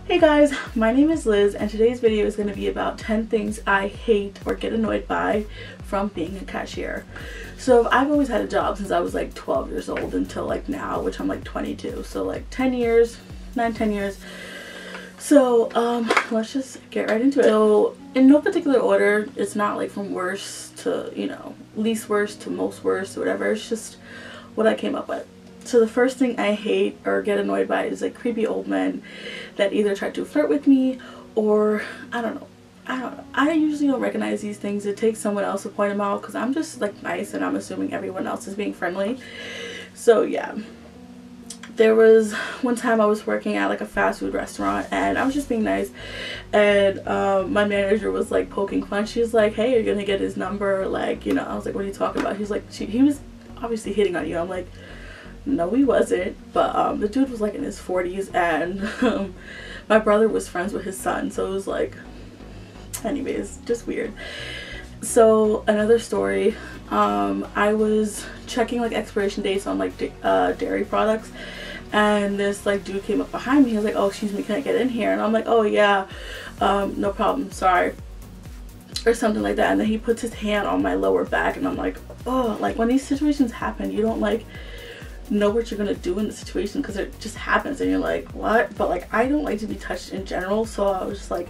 Hey guys, my name is Liz and today's video is going to be about 10 things I hate or get annoyed by from being a cashier. So I've always had a job since I was like 12 years old until like now, which I'm like 22. So like 10 years, 10 years. So let's just get right into it. So in no particular order, it's not like from worst to, you know, least worst to most worst or whatever. It's just what I came up with. So the first thing I hate or get annoyed by is like creepy old men that either try to flirt with me or I don't know. I usually don't recognize these things. It takes someone else to point them out because I'm just like nice and I'm assuming everyone else is being friendly. So yeah. There was one time I was working at like a fast food restaurant and I was just being nice, and my manager was like poking fun. She was like, hey, you're gonna get his number, like, you know. I was like, what are you talking about? He's like, he was obviously hitting on you. I'm like, no, he wasn't. But the dude was like in his 40s and my brother was friends with his son, so it was like, anyways, just weird. So another story, I was checking like expiration dates on like dairy products, and this like dude came up behind me. He was like, oh, excuse me, can I get in here? And I'm like, oh yeah, no problem, sorry, or something like that. And then he puts his hand on my lower back and I'm like, oh, like when these situations happen, you don't like know what you're gonna do in the situation because it just happens and you're like, what? But like, I don't like to be touched in general, so I was just like,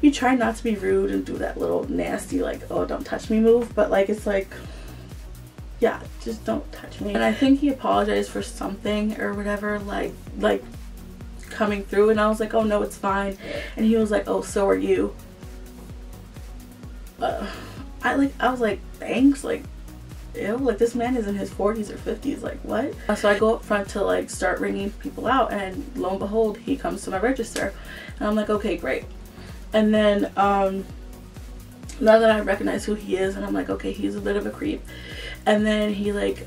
you try not to be rude and do that little nasty like, oh, don't touch me move, but like, it's like, yeah, just don't touch me. And I think he apologized for something or whatever, like coming through, and I was like, oh no, it's fine. And he was like, oh, so are you. I was like, thanks, like, ew, like this man is in his 40s or 50s, like what? So I go up front to like start ringing people out, and lo and behold, he comes to my register and I'm like, okay, great. And then now that I recognize who he is, and I'm like, okay, he's a bit of a creep. And then he like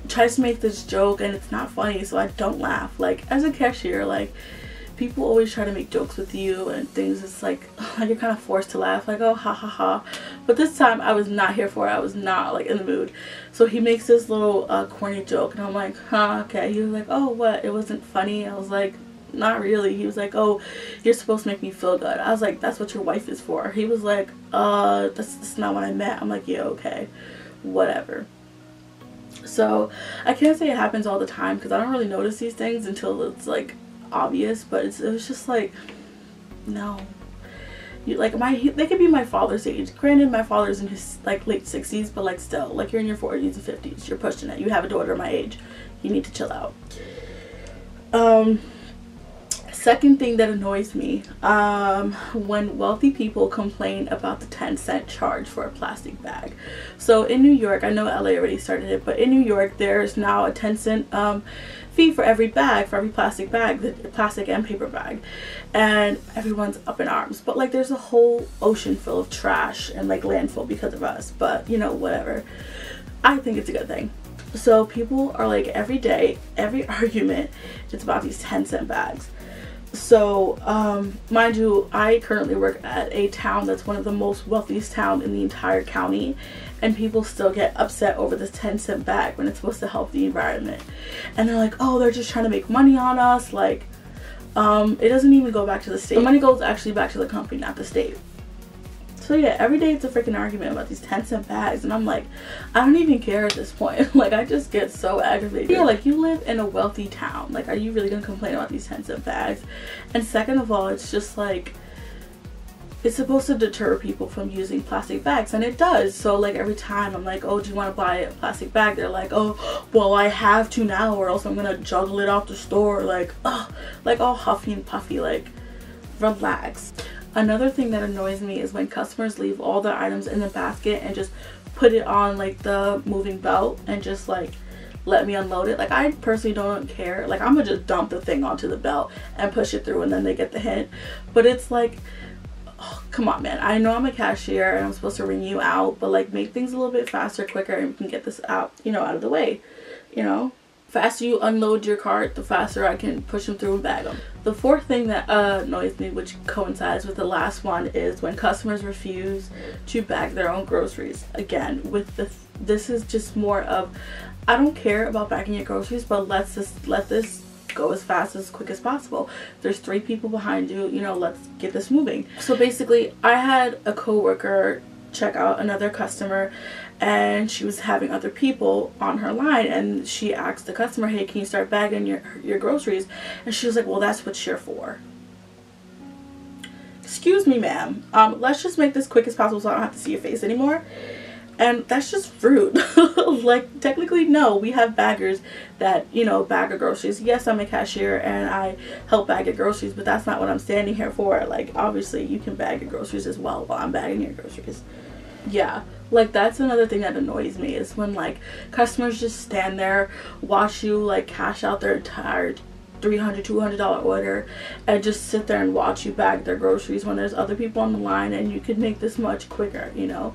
tries to make this joke and it's not funny, so I don't laugh. Like as a cashier, like people always try to make jokes with you and things. It's like you're kind of forced to laugh, like, oh, ha ha ha. But this time I was not here for it. I was not like in the mood. So he makes this little corny joke and I'm like, huh, okay. He was like, oh, what, it wasn't funny? I was like, not really. He was like, oh, you're supposed to make me feel good. I was like, that's what your wife is for. He was like, that's not what I meant. I'm like, yeah, okay, whatever. So I can't say it happens all the time because I don't really notice these things until it's like obvious, but it was just like, no. You like, they could be my father's age. Granted, my father's in his like late 60s, but like still, like you're in your 40s and 50s, you're pushing it. You have a daughter my age, you need to chill out. Second thing that annoys me, when wealthy people complain about the 10-cent charge for a plastic bag. So in New York, I know LA already started it, but in New York there's now a 10-cent fee for every bag, for every plastic bag, the plastic and paper bag, and everyone's up in arms. But like there's a whole ocean full of trash and like landfill because of us, but you know, whatever. I think it's a good thing. So people are like, every day, every argument, it's about these 10-cent bags. So mind you, I currently work at a town that's one of the most wealthiest town in the entire county, and people still get upset over this 10-cent bag when it's supposed to help the environment. And they're like, oh, they're just trying to make money on us. Like it doesn't even go back to the state. The money goes actually back to the company, not the state. So yeah, every day it's a freaking argument about these 10-cent bags, and I'm like, I don't even care at this point. Like I just get so aggravated. Yeah, like you live in a wealthy town. Like, are you really gonna complain about these 10-cent bags? And second of all, it's just like, it's supposed to deter people from using plastic bags, and it does. So like every time I'm like, oh, do you want to buy a plastic bag? They're like, oh, well, I have to now or else I'm gonna juggle it out the store. Like, oh, like all huffy and puffy. Like, relax. Another thing that annoys me is when customers leave all their items in the basket and just put it on like the moving belt and just like let me unload it. Like I personally don't care. Like I'm gonna just dump the thing onto the belt and push it through and then they get the hint. But it's like, oh, come on, man. I know I'm a cashier and I'm supposed to ring you out, but like make things a little bit faster, quicker, and we can get this out, you know, out of the way, you know. Faster you unload your cart, the faster I can push them through and bag them. The fourth thing that annoys me, which coincides with the last one, is when customers refuse to bag their own groceries. Again, with this is just more of, I don't care about bagging your groceries, but let this go as fast, as quick as possible. There's 3 people behind you, you know, let's get this moving. So basically, I had a coworker check out another customer, and she was having other people on her line, and she asked the customer, hey, can you start bagging your groceries? And she was like, well, that's what you're for. Excuse me, ma'am, let's just make this quick as possible so I don't have to see your face anymore. And that's just rude. Like, technically, no, we have baggers that, you know, bag your groceries. Yes, I'm a cashier and I help bag your groceries, but that's not what I'm standing here for. Like, obviously, you can bag your groceries as well while I'm bagging your groceries. Yeah, like, that's another thing that annoys me, is when, like, customers just stand there, watch you, like, cash out their entire $300, $200 order and just sit there and watch you bag their groceries when there's other people on the line, and you could make this much quicker, you know.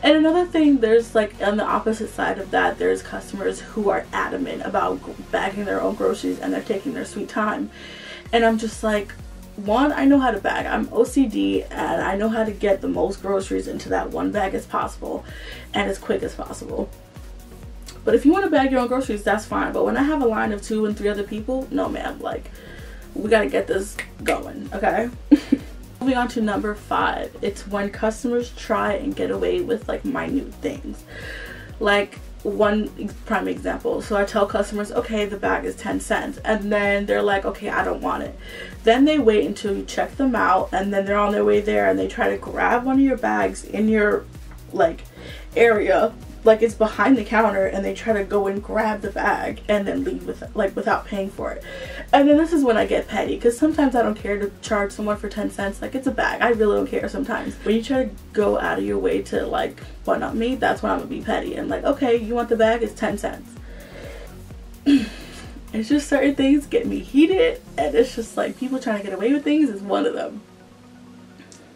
And another thing, there's, like, on the opposite side of that, there's customers who are adamant about bagging their own groceries and they're taking their sweet time. And I'm just like, one, I know how to bag. I'm OCD and I know how to get the most groceries into that one bag as possible and as quick as possible. But if you want to bag your own groceries, that's fine. But when I have a line of 2 and 3 other people, no ma'am, like, we gotta get this going, okay? Moving on to number 5, it's when customers try and get away with, like, minute things. Like, one prime example, so I tell customers, okay, the bag is 10 cents, and then they're like, okay, I don't want it. Then they wait until you check them out, and then they're on their way there and they try to grab one of your bags in your, like, area, like it's behind the counter, and they try to go and grab the bag and then leave with, like, without paying for it. And then this is when I get petty, because sometimes I don't care to charge someone for 10 cents. Like, it's a bag, I really don't care sometimes. When you try to go out of your way to, like, one up me, that's when I'm gonna be petty. And like, okay, you want the bag, it's 10 cents. It's just certain things get me heated, and it's just like, people trying to get away with things is one of them.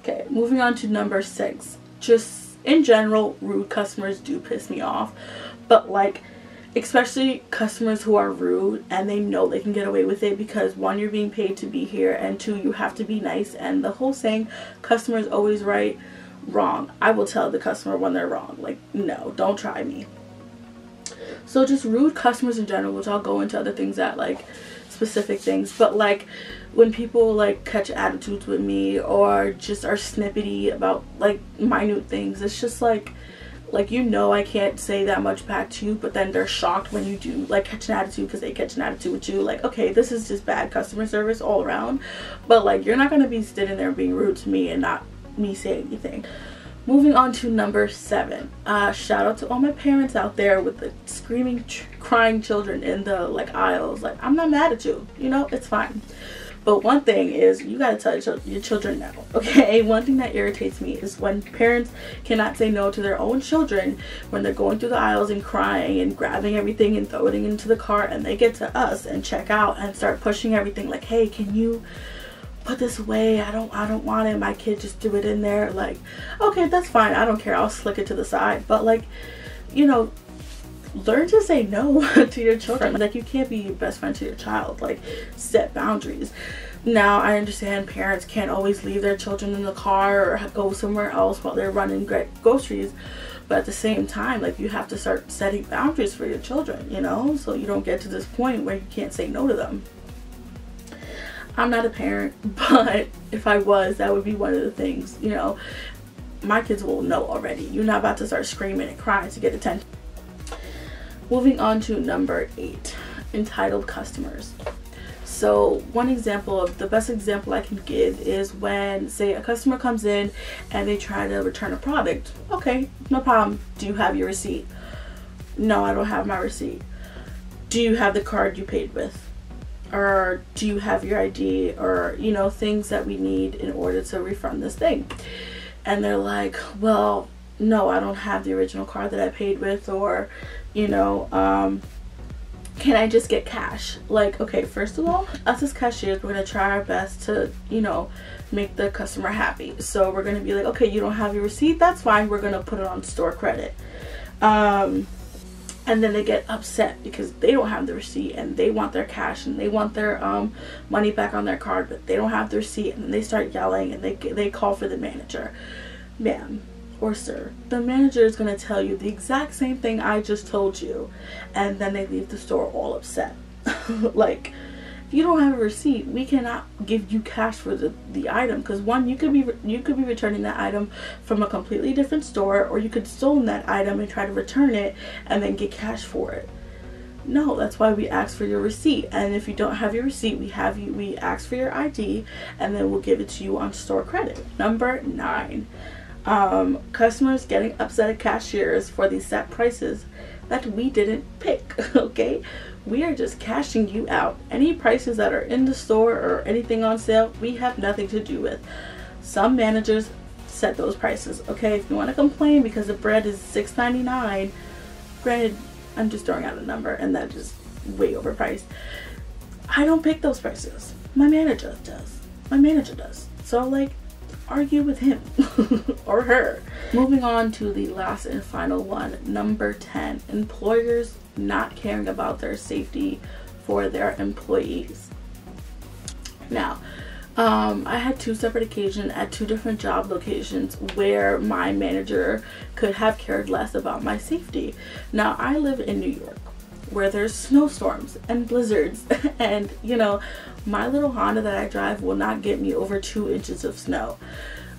Okay, moving on to number 6. Just in general, rude customers do piss me off, but, like, especially customers who are rude and they know they can get away with it because, 1, you're being paid to be here, and 2, you have to be nice. And the whole saying, customer is always right, wrong. I will tell the customer when they're wrong. Like, no, don't try me. So just rude customers in general, which I'll go into other things that, like, specific things, but, like, when people, like, catch attitudes with me or just are snippety about, like, minute things, it's just like, you know, I can't say that much back to you, but then they're shocked when you do, like, catch an attitude because they catch an attitude with you. Like, okay, this is just bad customer service all around, but, like, you're not gonna be sitting there being rude to me and not me saying anything. Moving on to number 7. Shout out to all my parents out there with the screaming, crying children in the, like, aisles. Like, I'm not mad at you, you know, it's fine. But one thing is, you gotta tell your children no, okay? One thing that irritates me is when parents cannot say no to their own children when they're going through the aisles and crying and grabbing everything and throwing it into the cart, and they get to us and check out and start pushing everything like, hey, can you put this away? I don't want it. My kid just threw it in there. Like, okay, that's fine. I don't care. I'll slick it to the side. But, like, you know, learn to say no to your children. Like, you can't be your best friend to your child. Like, set boundaries. Now, I understand parents can't always leave their children in the car or go somewhere else while they're running groceries. But at the same time, like, you have to start setting boundaries for your children, you know, so you don't get to this point where you can't say no to them. I'm not a parent, but if I was, that would be one of the things, you know. My kids will know already. You're not about to start screaming and crying to get attention. Moving on to number 8, entitled customers. So one example of the best example I can give is when, say, a customer comes in and they try to return a product. Okay, no problem. Do you have your receipt? No, I don't have my receipt. Do you have the card you paid with? Or do you have your ID? Or, you know, things that we need in order to refund this thing. And they're like, well, no, I don't have the original card that I paid with. Or, you know, can I just get cash? Like, okay, first of all, us as cashiers, we're going to try our best to, you know, make the customer happy. So we're going to be like, okay, you don't have your receipt? That's fine. We're going to put it on store credit. And then they get upset because they don't have the receipt and they want their cash and they want their money back on their card, but they don't have the receipt, and then they start yelling and they call for the manager. Ma'am or sir, the manager is going to tell you the exact same thing I just told you, and then they leave the store all upset. Like, If you don't have a receipt, we cannot give you cash for the item, because one, you could be returning that item from a completely different store, or you could stolen that item and try to return it and then get cash for it. No, that's why we ask for your receipt. And if you don't have your receipt, we ask for your ID, and then we'll give it to you on store credit. Number 9, customers getting upset at cashiers for these set prices that we didn't pick. Okay, we are just cashing you out. Any prices that are in the store or anything on sale, we have nothing to do with. Some managers set those prices. Okay, if you want to complain because the bread is $6.99, granted, I'm just throwing out a number and that is way overpriced. I don't pick those prices. My manager does. My manager does. So like, argue with him or her. Moving on to the last and final one, number 10, employers not caring about their safety for their employees. Now, I had 2 separate occasions at 2 different job locations where my manager could have cared less about my safety. Now, I live in New York where there's snowstorms and blizzards and you know, my little Honda that I drive will not get me over 2 inches of snow.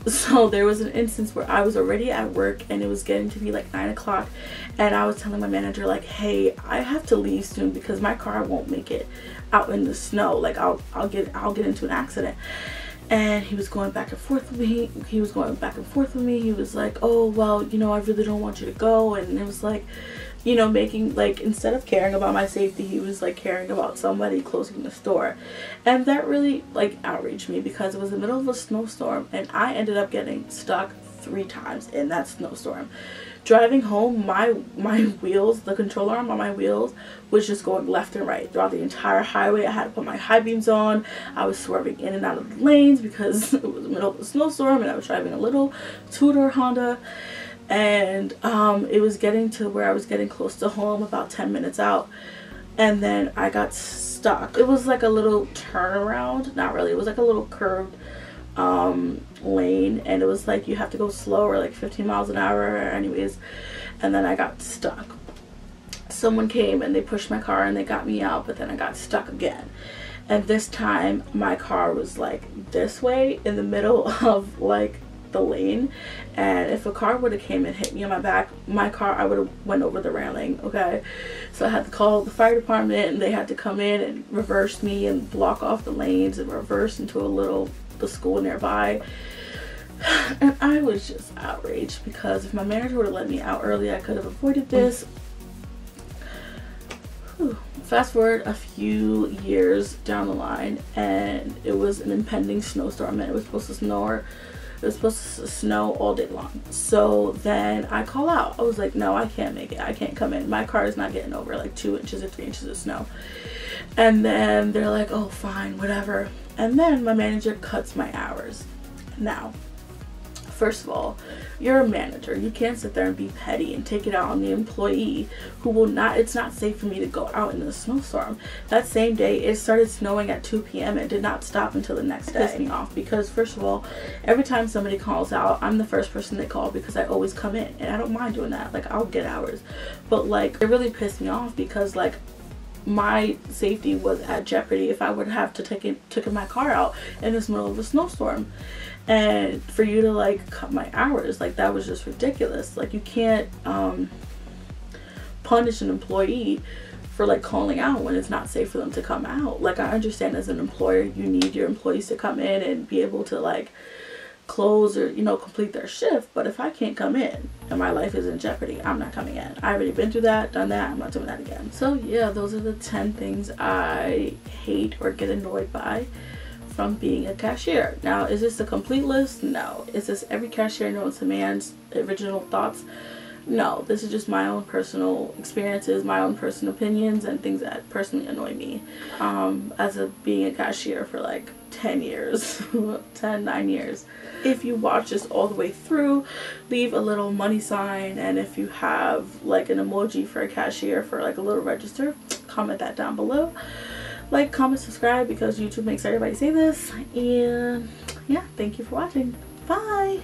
So there was an instance where I was already at work and it was getting to be like 9 o'clock, and I was telling my manager like, hey, I have to leave soon because my car won't make it out in the snow. Like I'll get into an accident. And he was going back and forth with me. He was like, oh, well, you know, I really don't want you to go. And it was like, you know, making like, instead of caring about my safety, he was like caring about somebody closing the store. And that really like outraged me because it was the middle of a snowstorm and I ended up getting stuck 3 times in that snowstorm. Driving home, my wheels, the control arm on my wheels was just going left and right throughout the entire highway. I had to put my high beams on. I was swerving in and out of the lanes because it was the middle of a snowstorm and I was driving a little 2-door Honda. And it was getting to where I was getting close to home, about 10 minutes out, and then I got stuck. It was like a little turnaround, not really, it was like a little curved lane, and it was like you have to go slower, like 15 miles an hour anyways. And then I got stuck. Someone came and they pushed my car and they got me out, but then I got stuck again. And this time my car was like this way in the middle of like the lane, and if a car would have came and hit me on my back, I would have went over the railing. Okay, so I had to call the fire department and they had to come in and reverse me and block off the lanes and reverse into the school nearby. And I was just outraged because if my manager would have let me out early, I could have avoided this. Fast forward a few years down the line, and it was an impending snowstorm and it was supposed to snow all day long. So then I call out. I was like, no, I can't make it. I can't come in. My car is not getting over like 2 inches or 3 inches of snow. And then they're like, oh, fine, whatever. And then my manager cuts my hours. Now, first of all, you're a manager. You can't sit there and be petty and take it out on the employee who will not, it's not safe for me to go out in the snowstorm. That same day, it started snowing at 2 p.m. It did not stop until the next day. It pissed me off because, first of all, every time somebody calls out, I'm the first person they call because I always come in. And I don't mind doing that. Like, I'll get hours. But, like, it really pissed me off because, like, my safety was at jeopardy if I would have taken my car out in this middle of a snowstorm. And for you to like cut my hours, like that was just ridiculous. Like you can't punish an employee for like calling out when it's not safe for them to come out. Like I understand as an employer you need your employees to come in and be able to like close or, you know, complete their shift. But if I can't come in and my life is in jeopardy, I'm not coming in. I already been through that, done that, I'm not doing that again. So yeah, those are the 10 things I hate or get annoyed by from being a cashier. Now, is this a complete list? No. Is this every cashier known to man's original thoughts? No. This is just my own personal experiences, my own personal opinions, and things that personally annoy me. As being a cashier for like 10 years, 9 years. If you watch this all the way through, leave a little money sign, and if you have like an emoji for a cashier for like a little register, comment that down below. Like, comment, subscribe because YouTube makes everybody say this. And yeah, thank you for watching. Bye.